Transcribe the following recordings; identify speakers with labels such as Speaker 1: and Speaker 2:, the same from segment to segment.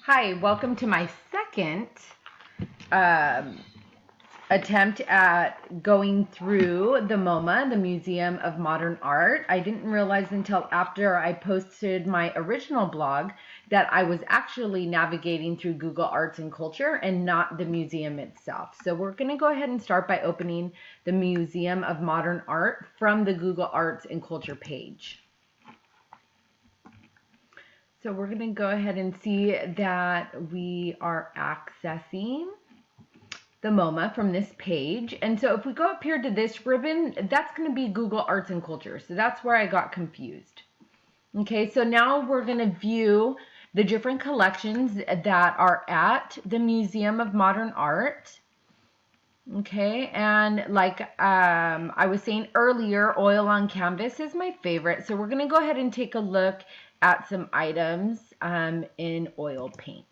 Speaker 1: Hi, welcome to my second um, attempt at going through the MoMA, the Museum of Modern Art. I didn't realize until after I posted my original blog that I was actually navigating through Google Arts and Culture and not the museum itself. So we're going to go ahead and start by opening the Museum of Modern Art from the Google Arts and Culture page. So we're going to go ahead and see that we are accessing the MoMA from this page. And so if we go up here to this ribbon, that's going to be Google Arts and Culture. So that's where I got confused. Okay, so now we're going to view the different collections that are at the Museum of Modern Art. Okay, and like I was saying earlier, oil on canvas is my favorite. So we're going to go ahead and take a look at some items in oil paint.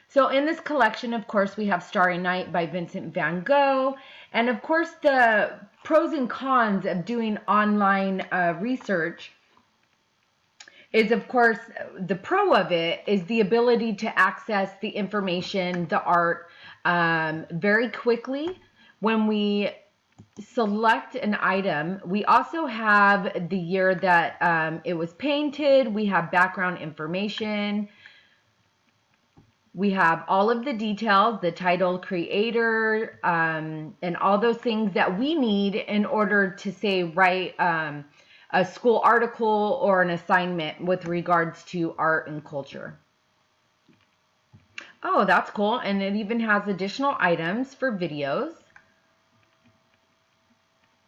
Speaker 1: So in this collection, of course, we have Starry Night by Vincent van Gogh. And of course, the pros and cons of doing online research is, of course, the pro of it is the ability to access the information, the art, very quickly. When we select an item, we also have the year that it was painted. We have background information. We have all of the details, the title, creator, and all those things that we need in order to say write a school article or an assignment with regards to art and culture. Oh, that's cool. And it even has additional items for videos.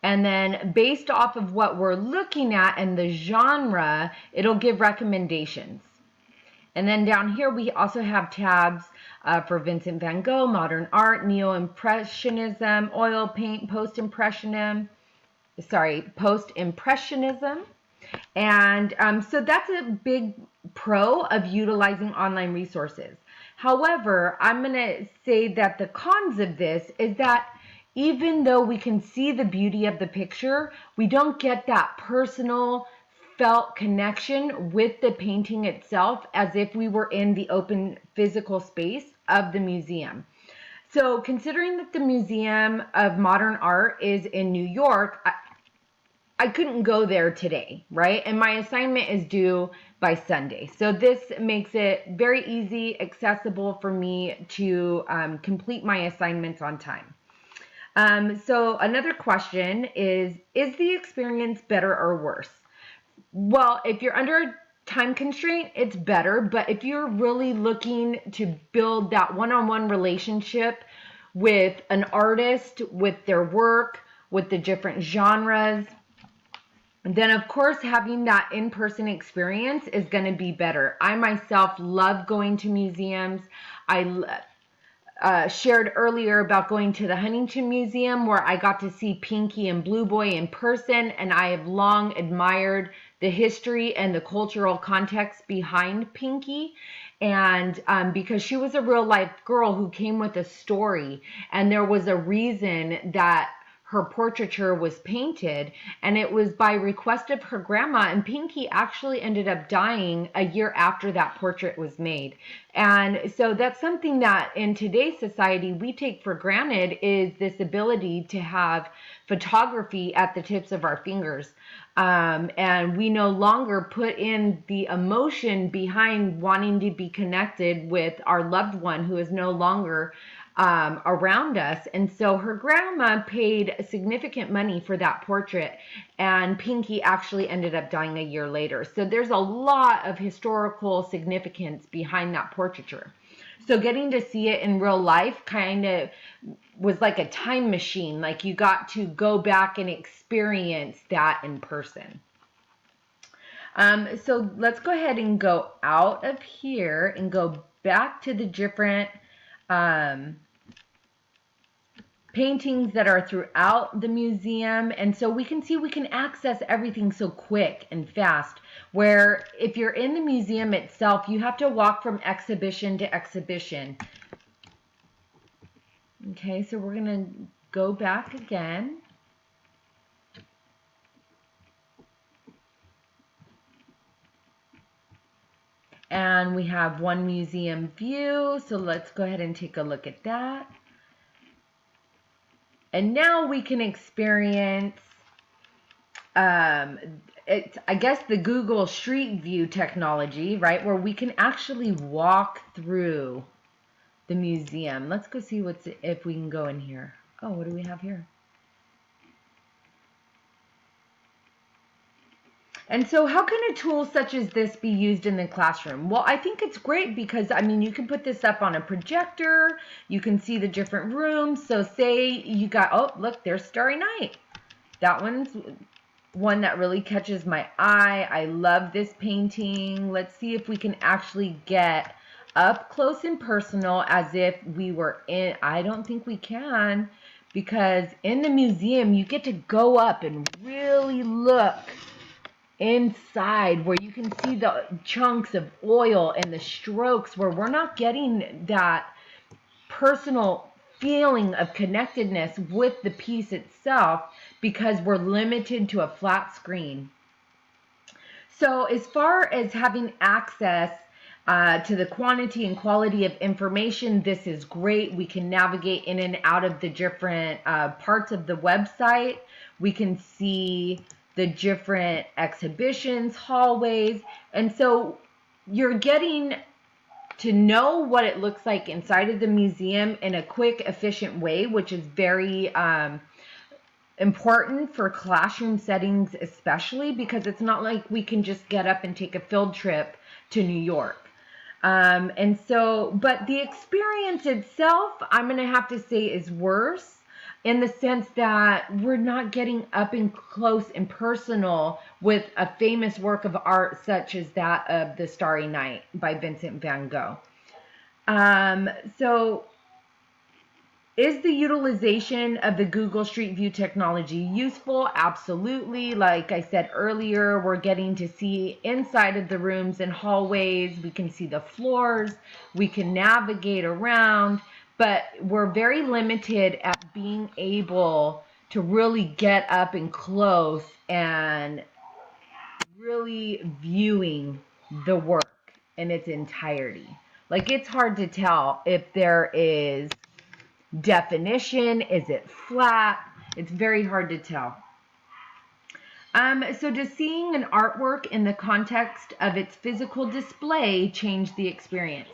Speaker 1: And then based off of what we're looking at and the genre, it'll give recommendations. And then down here, we also have tabs for Vincent van Gogh, modern art, neo-impressionism, oil paint, post-impressionism. And so that's a big pro of utilizing online resources. However, I'm going to say that the cons of this is that even though we can see the beauty of the picture, we don't get that personal felt connection with the painting itself as if we were in the open physical space of the museum. So considering that the Museum of Modern Art is in New York, I couldn't go there today, right? And my assignment is due by Sunday. So this makes it very easy, accessible for me to complete my assignments on time. So another question is the experience better or worse? Well, if you're under a time constraint, it's better. But if you're really looking to build that one-on-one relationship with an artist, with their work, with the different genres, then of course having that in-person experience is going to be better. I myself love going to museums. I shared earlier about going to the Huntington Museum where I got to see Pinky and Blue Boy in person, and I have long admired the history and the cultural context behind Pinky. And because she was a real life girl who came with a story, and there was a reason that her portraiture was painted, and it was by request of her grandma, and Pinky actually ended up dying a year after that portrait was made. And so that's something that in today's society we take for granted, is this ability to have photography at the tips of our fingers. And we no longer put in the emotion behind wanting to be connected with our loved one who is no longer around us. And so her grandma paid significant money for that portrait, and Pinky actually ended up dying a year later. So there's a lot of historical significance behind that portraiture. So getting to see it in real life kind of was like a time machine. Like you got to go back and experience that in person. So let's go ahead and go out of here and go back to the different paintings that are throughout the museum. And so we can see we can access everything so quick and fast, where if you're in the museum itself, you have to walk from exhibition to exhibition. Okay, so we're going to go back again. And we have one museum view. So let's go ahead and take a look at that. And now we can experience, I guess, the Google Street View technology, right? Where we can actually walk through the museum. Let's go see if we can go in here. Oh, what do we have here? And so how can a tool such as this be used in the classroom? Well, I think it's great because, I mean, you can put this up on a projector. You can see the different rooms. So say you got, oh, look, there's Starry Night. That one's one that really catches my eye. I love this painting. Let's see if we can actually get up close and personal as if we were in. I don't think we can, because in the museum, you get to go up and really look inside where you can see the chunks of oil and the strokes, where we're not getting that personal feeling of connectedness with the piece itself because we're limited to a flat screen. So as far as having access to the quantity and quality of information, this is great. We can navigate in and out of the different parts of the website. We can see the different exhibitions, hallways, and so you're getting to know what it looks like inside of the museum in a quick, efficient way, which is very important for classroom settings, especially because it's not like we can just get up and take a field trip to New York. And so, but the experience itself, I'm going to have to say, is worse in the sense that we're not getting up and close and personal with a famous work of art such as that of The Starry Night by Vincent van Gogh. So is the utilization of the Google Street View technology useful? Absolutely. Like I said earlier, we're getting to see inside of the rooms and hallways. We can see the floors. We can navigate around. But we're very limited at being able to really get up and close and really viewing the work in its entirety. Like, it's hard to tell if there is definition. Is it flat? It's very hard to tell. So does seeing an artwork in the context of its physical display change the experience?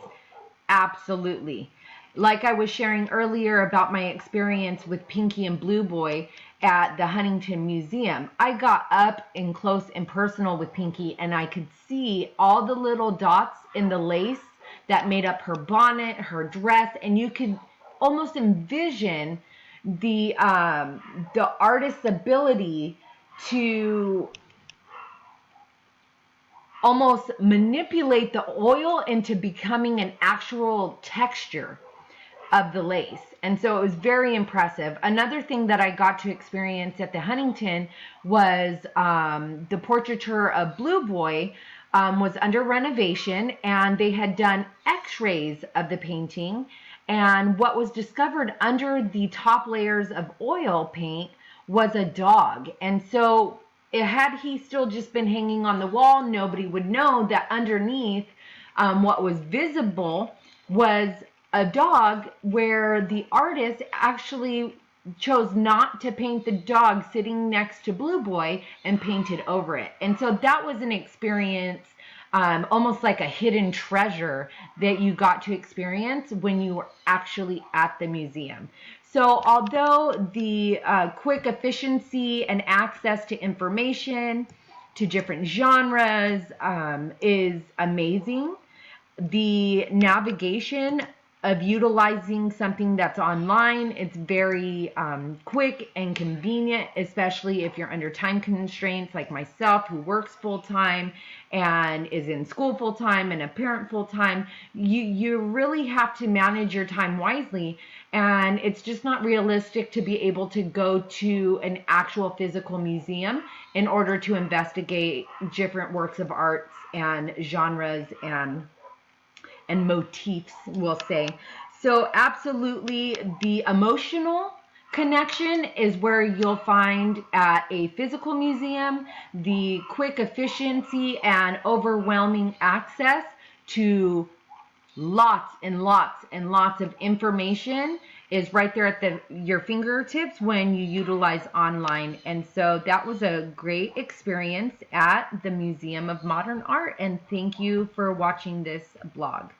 Speaker 1: Absolutely. Like I was sharing earlier about my experience with Pinky and Blue Boy at the Huntington Museum. I got up and close and personal with Pinky, and I could see all the little dots in the lace that made up her bonnet, her dress, and you could almost envision the artist's ability to almost manipulate the oil into becoming an actual texture of the lace. And so it was very impressive. Another thing that I got to experience at the Huntington was the portraiture of Blue Boy was under renovation, and they had done x-rays of the painting. And what was discovered under the top layers of oil paint was a dog. And so had he still just been hanging on the wall, nobody would know that underneath what was visible was a dog, where the artist actually chose not to paint the dog sitting next to Blue Boy and painted over it. And so that was an experience, almost like a hidden treasure that you got to experience when you were actually at the museum. So although the quick efficiency and access to information, to different genres is amazing, the navigation of utilizing something that's online, it's very quick and convenient, especially if you're under time constraints like myself, who works full-time and is in school full-time and a parent full-time. You really have to manage your time wisely, and it's just not realistic to be able to go to an actual physical museum in order to investigate different works of arts and genres and motifs, we'll say. So absolutely, the emotional connection is where you'll find at a physical museum. The quick efficiency and overwhelming access to lots and lots and lots of information is right there at your fingertips when you utilize online. And so that was a great experience at the Museum of Modern Art. And thank you for watching this blog.